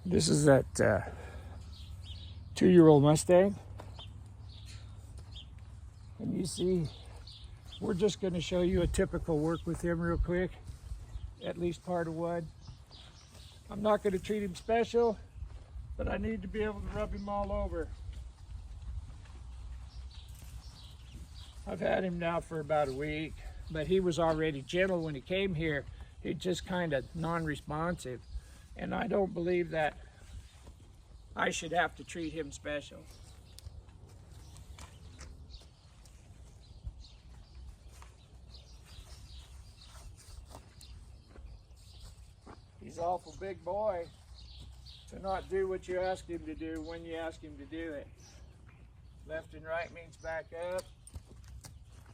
This is that 2-year-old Mustang. And you see, we're just going to show you a typical work with him real quick, at least part of one. I'm not going to treat him special, but I need to be able to rub him all over. I've had him now for about a week, but he was already gentle when he came here. He's just kind of non-responsive, and I don't believe that I should have to treat him special. He's an awful big boy to not do what you ask him to do when you ask him to do it. Left and right means back up.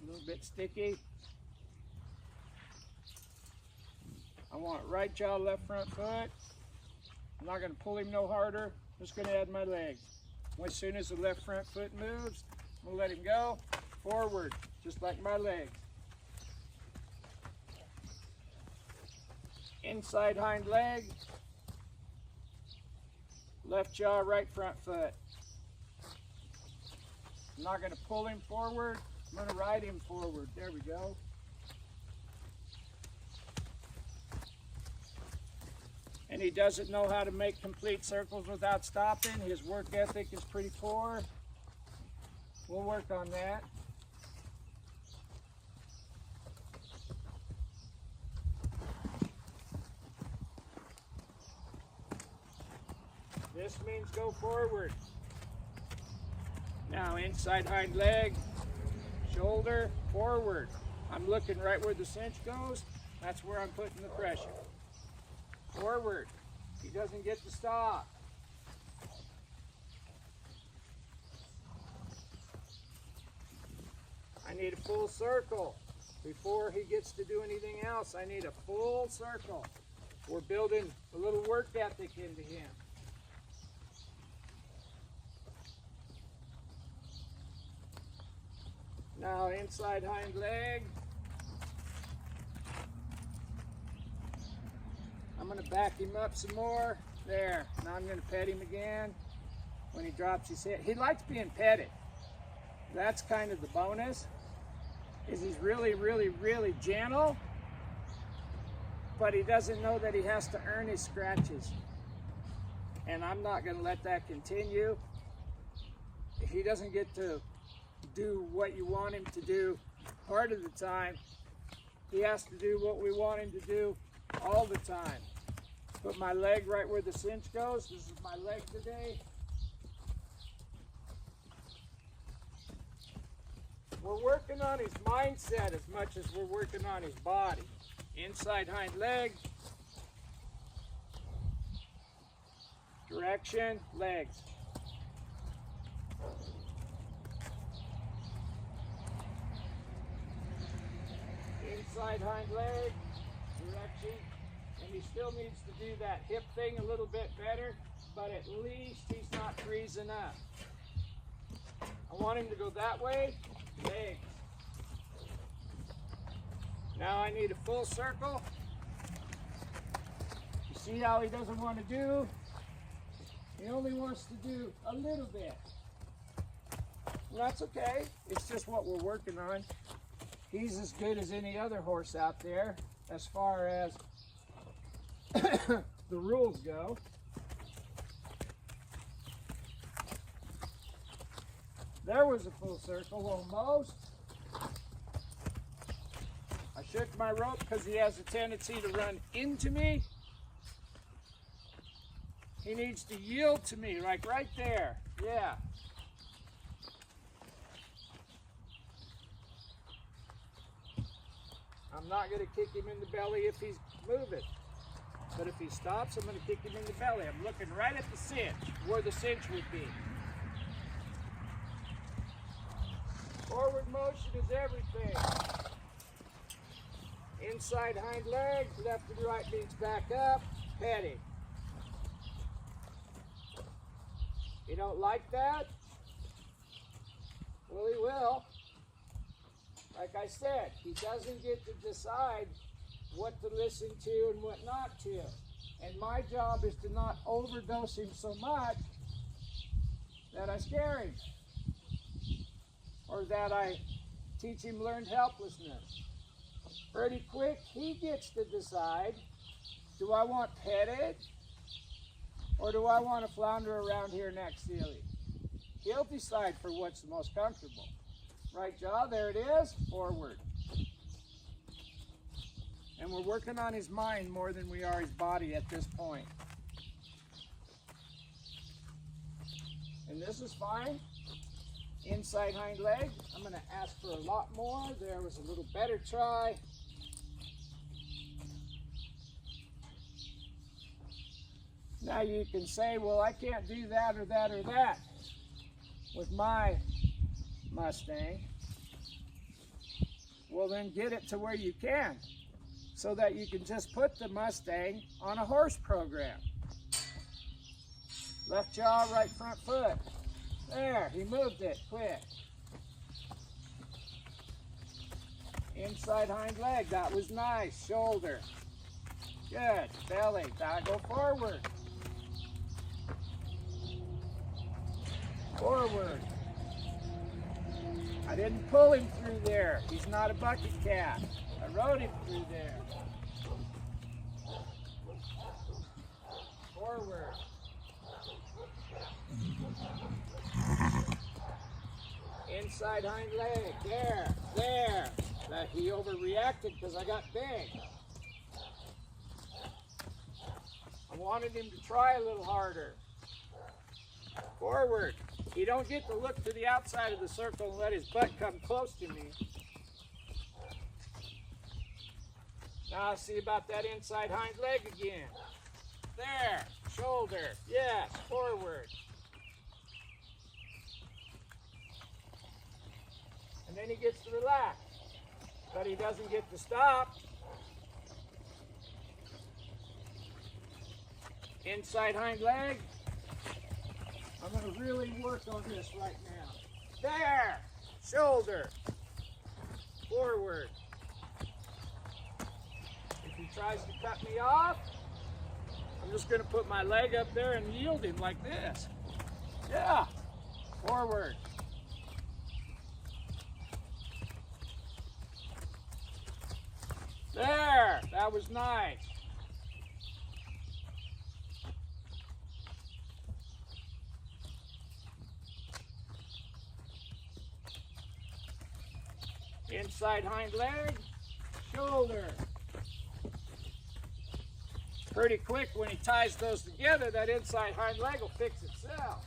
A little bit sticky. I want right jaw, left front foot. I'm not going to pull him no harder. I'm just going to add my legs. As soon as the left front foot moves, I'm going to let him go forward, just like my legs. Inside hind leg, left jaw, right front foot. I'm not going to pull him forward. I'm going to ride him forward. There we go. And he doesn't know how to make complete circles without stopping. His work ethic is pretty poor. We'll work on that. This means go forward. Now inside hind leg, shoulder, forward. I'm looking right where the cinch goes. That's where I'm putting the pressure. Forward. He doesn't get to stop. I need a full circle. Before he gets to do anything else, I need a full circle. We're building a little work ethic into him. Now inside hind leg. I'm going to back him up some more. There. Now I'm going to pet him again when he drops his head. He likes being petted. That's kind of the bonus. Is he's really, really, really gentle, but he doesn't know that he has to earn his scratches. And I'm not going to let that continue. If he doesn't get to do what you want him to do part of the time, he has to do what we want him to do all the time. Put my leg right where the cinch goes. This is my leg today. We're working on his mindset as much as we're working on his body. Inside hind leg. Direction, legs. Inside hind leg, direction. And he still needs to do that hip thing a little bit better, but at least he's not freezing up. I want him to go that way, legs. Now I need a full circle. You see how he doesn't want to do? He only wants to do a little bit. Well, that's okay. It's just what we're working on. He's as good as any other horse out there as far as the rules go. There was a full circle almost. I shook my rope because he has a tendency to run into me. He needs to yield to me, like right there. Yeah. I'm not going to kick him in the belly if he's moving. But if he stops, I'm going to kick him in the belly. I'm looking right at the cinch, where the cinch would be. Forward motion is everything. Inside hind leg, left and right means back up, petting. You don't like that? Well, he will. Like I said, he doesn't get to decide what to listen to and what not to. And my job is to not overdose him so much that I scare him, or that I teach him learned helplessness. Pretty quick, he gets to decide, do I want petted, or do I want to flounder around here next to him? He'll decide for what's the most comfortable. Right jaw, there it is, forward. And we're working on his mind more than we are his body at this point. And this is fine. Inside hind leg, I'm going to ask for a lot more. There was a little better try. Now you can say, well, I can't do that or that or that with my Mustang. Well, then get it to where you can, so that you can just put the Mustang on a horse program. Left jaw, right front foot. There, he moved it quick. Inside hind leg, that was nice. Shoulder. Good. Belly, now go forward. Forward. I didn't pull him through there. He's not a bucket cat. I rode him through there. Forward. Inside hind leg. There. There. He overreacted because I got big. I wanted him to try a little harder. Forward. You don't get to look to the outside of the circle and let his butt come close to me. Now see about that inside hind leg again. There. Shoulder. Yes. Forward. And then he gets to relax. But he doesn't get to stop. Inside hind leg. I'm going to really work on this right now. There! Shoulder. Forward. If he tries to cut me off, I'm just going to put my leg up there and yield him like this. Yeah. Forward. There! That was nice. Inside hind leg, shoulder. Pretty quick when he ties those together, that inside hind leg will fix itself.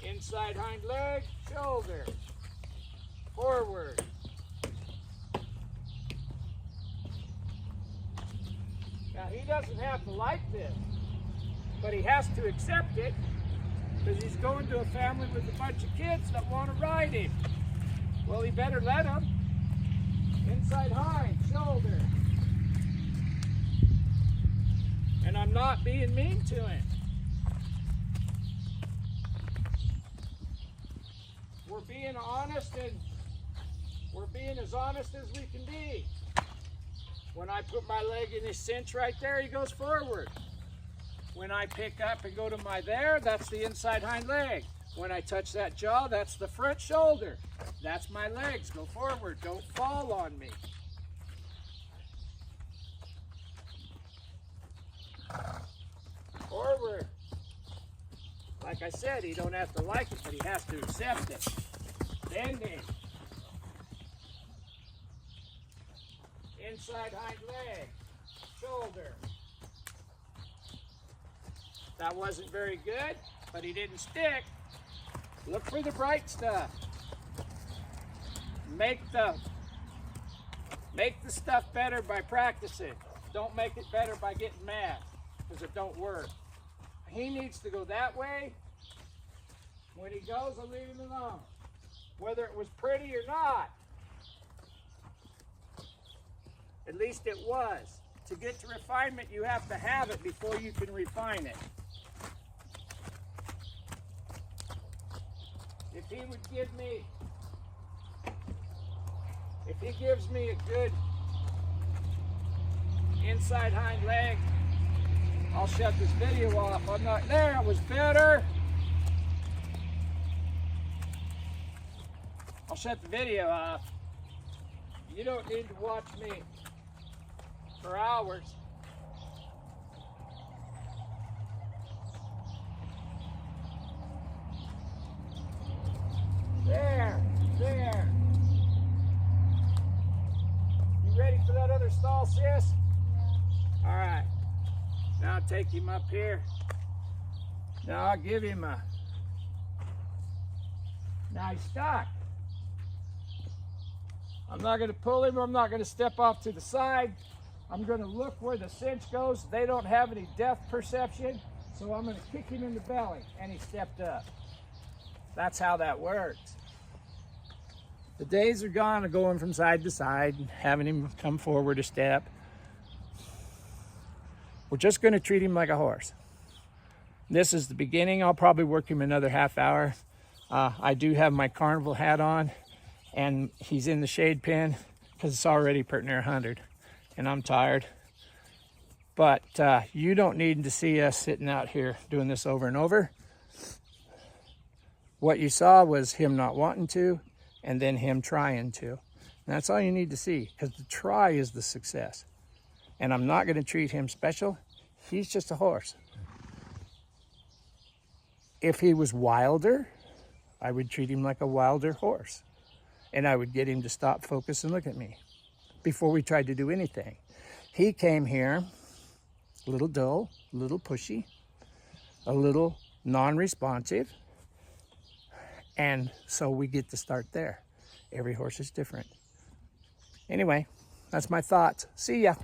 Inside hind leg, shoulder. Forward. Now he doesn't have to like this, but he has to accept it, because he's going to a family with a bunch of kids that want to ride him. Well, he better let them. Inside hind, shoulder. And I'm not being mean to him. We're being honest, and we're being as honest as we can be. When I put my leg in his cinch right there, he goes forward. When I pick up and go to my there, that's the inside hind leg. When I touch that jaw, that's the front shoulder. That's my legs. Go forward. Don't fall on me. Forward. Like I said, he don't have to like it, but he has to accept it. Bending. Inside hind leg. Shoulder. That wasn't very good, but he didn't stick. Look for the bright stuff. Make the stuff better by practicing. Don't make it better by getting mad, because it don't work. He needs to go that way. When he goes, I'll leave him alone. Whether it was pretty or not, at least it was. To get to refinement, you have to have it before you can refine it. If he would give me, if he gives me a good inside hind leg. I'll shut this video off. I'm not there. It was better. I'll shut the video off. You don't need to watch me for hours. There. You ready for that other stall, sis? Yeah. All right. Now I'll take him up here. Now I'll give him a... Now he's stuck. I'm not going to pull him. I'm not going to step off to the side. I'm going to look where the cinch goes. They don't have any depth perception, so I'm going to kick him in the belly, and he stepped up. That's how that works. The days are gone of going from side to side and having him come forward a step. We're just going to treat him like a horse. This is the beginning. I'll probably work him another half hour. I do have my carnival hat on, and he's in the shade pen because it's already pretty near 100, and I'm tired. But you don't need to see us sitting out here doing this over and over. What you saw was him not wanting to, and then him trying to. And that's all you need to see, because the try is the success. And I'm not going to treat him special. He's just a horse. If he was wilder, I would treat him like a wilder horse. And I would get him to stop, focus, and look at me before we tried to do anything. He came here a little dull, a little pushy, a little non-responsive. And so we get to start there. Every horse is different. Anyway, that's my thoughts. See ya.